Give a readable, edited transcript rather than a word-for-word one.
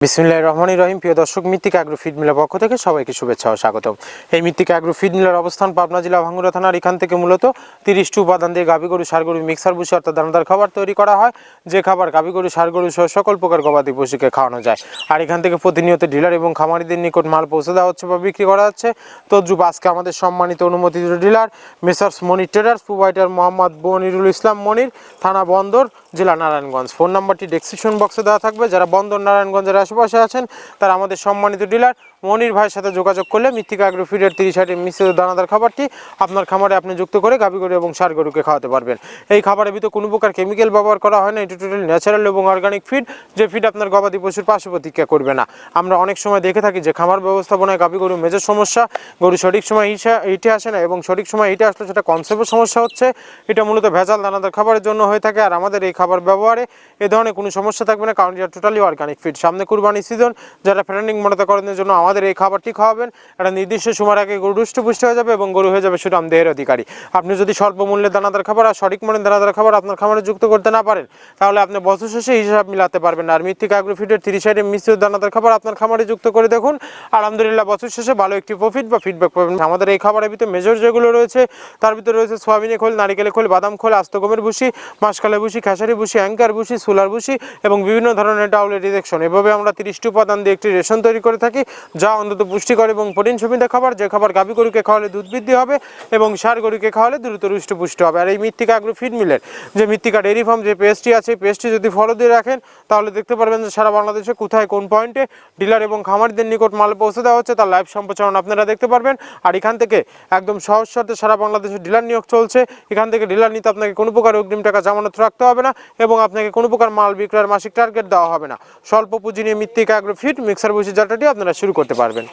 বিসমিল্লাহির রহমানির রহিম। প্রিয় দর্শক, মৃত্তিকা অ্যাগ্রো ফিড মিলের পক্ষ থেকে সবাইকে শুভেচ্ছা ও স্বাগতম। এই মৃত্তিকা অ্যাগ্রো ফিড মিলের অবস্থান পাবনা জেলা ভাঙ্গুড়া থানার। এখান থেকে মূলত 30টি উপাদান দিয়ে গাভী গরু, ষাঁড় গরু মিক্সার ভুসি অর্থাৎ দানাদার খাবার তৈরি করা হয়, যে খাবার গাভী গরু, ষাঁড় গরু সহ সকল প্রকার গবাদি পশুকে খাওয়ানো যায়। আর এখান থেকে প্রতিনিয়ত ডিলার এবং খামারিদের নিকট মাল পৌঁছে দেওয়া হচ্ছে বা বিক্রি করা হচ্ছে। তদ্রুপ আজকে আমাদের সম্মানিত অনুমোদিত ডিলার মেসার্স মনির ট্রেডার্স, প্রোভাইডার মোহাম্মদ মনিরুল ইসলাম মনির, থানা বন্দর, জেলা নারায়ণগঞ্জ। ফোন নাম্বারটি ডেসক্রিপশন বক্সে দেওয়া থাকবে। যারা বন্দর নারায়ণগঞ্জের আশেপাশে আছেন তারা আমাদের সম্মানিত ডিলার মনির ভাইয়ের সাথে যোগাযোগ করলে মৃত্তিকা অ্যাগ্রো ফিডের 30 আইটেম মিশ্রিত দানাদার খাবারটি আপনার খামারে আপনি যুক্ত করে গাভী গরু এবং ষাঁড় গরুকে খাওয়াতে পারবেন। এই খাবারের ভিতরে কোনো প্রকার কেমিক্যাল ব্যবহার করা হয় না। এটি টোটাল ন্যাচারাল এবং অর্গানিক ফিড, যে ফিড আপনার গবাদি পশুর পার্শ্ব প্রতিক্রিয়া করবে না। আমরা অনেক সময় দেখে থাকি যে খামার ব্যবস্থাপনায় গাভী গরু মেজর সমস্যা, গরু সঠিক সময় হিটে আসে না এবং সঠিক সময় হিটে আসলে সেটা কনসেপ্টের সমস্যা হচ্ছে। এটা মূলত ভেজাল দানাদার খাবারের জন্য হয়ে থাকে। আর আমাদের এই খাবার ব্যবহারে এ ধরনের কোনো সমস্যা থাকবে না, কারণ এটা টোটালি অর্গানিক ফিড। সামনে কুরবানি সিজন, যারা ফ্যাটেনিং মনিটরকরণের জন্য আমাদের এই খাবারটি খাওয়াবেন, একটা নির্দিষ্ট সময়ের আগে গরু হৃষ্টপুষ্ট হয়ে যাবে এবং গরু হয়ে যাবে সুঠাম দেহের অধিকারী। আপনি যদি স্বল্প মূল্যের দানাদার খাবার আর সঠিক মানের দানাদার খাবার আপনার খামারে যুক্ত করতে না পারেন, তাহলে আপনি বছর শেষে হিসাব মিলাতে পারবেন না। আর মৃত্তিকা অ্যাগ্রো ফিডের 30 আইটেম মিশ্রিত দানাদার খাবার আপনার খামারে যুক্ত করে দেখুন, আলহামদুলিল্লাহ বছর শেষে ভালো একটি প্রফিট বা ফিডব্যাক পাবেন। আমাদের এই খাবারের ভিতরে মেজর যেগুলো রয়েছে, তার ভিতরে রয়েছে সোয়াবিনের খোল, নারিকেলের খোল, বাদাম খোল, আস্ত গমের ভুসি, মাসকালের ভুসি, খেসারি ভুসি, অ্যাঙ্কার ভুসি, সুলার ভুসি এবং বিভিন্ন ধরনের ডাউলের রিজেকশন। এভাবে আমরা 30টি উপাদান দিয়ে একটি রেশন তৈরি করে থাকি, যা অন্তত পুষ্টিকর এবং প্রোটিন সমৃদ্ধ খাবার, যে খাবার গাভী গরুকে খাওয়ালে দুধ বৃদ্ধি হবে এবং ষাঁড় গরুকে খাওয়ালে দ্রুত হৃষ্টপুষ্ট হবে। আর এই মৃত্তিকা অ্যাগ্রো ফিড মিলের যে মৃত্তিকা ডেয়ারি ফার্ম যে পেজটি আছে, পেজটি যদি ফলো দিয়ে রাখেন তাহলে দেখতে পারবেন যে সারা বাংলাদেশে কোথায় কোন পয়েন্টে ডিলার এবং খামারিদের নিকট মাল পৌঁছে দেওয়া হচ্ছে, তার লাইভ সম্প্রচারণ আপনারা দেখতে পারবেন। আর এখান থেকে একদম সহজ শর্তে সারা বাংলাদেশে ডিলার নিয়োগ চলছে। এখান থেকে ডিলার নিতে আপনাকে কোনো প্রকার অগ্রিম টাকা জামানত রাখতে হবে না এবং আপনাকে কোনো প্রকার মাল বিক্রয়ের মাসিক টার্গেট দেওয়া হবে না। স্বল্প পুঁজি নিয়ে মৃত্তিকা অ্যাগ্রো ফিড মিক্সার ভুসি যাত্রাটি আপনারা শুরু করতে পারবেন।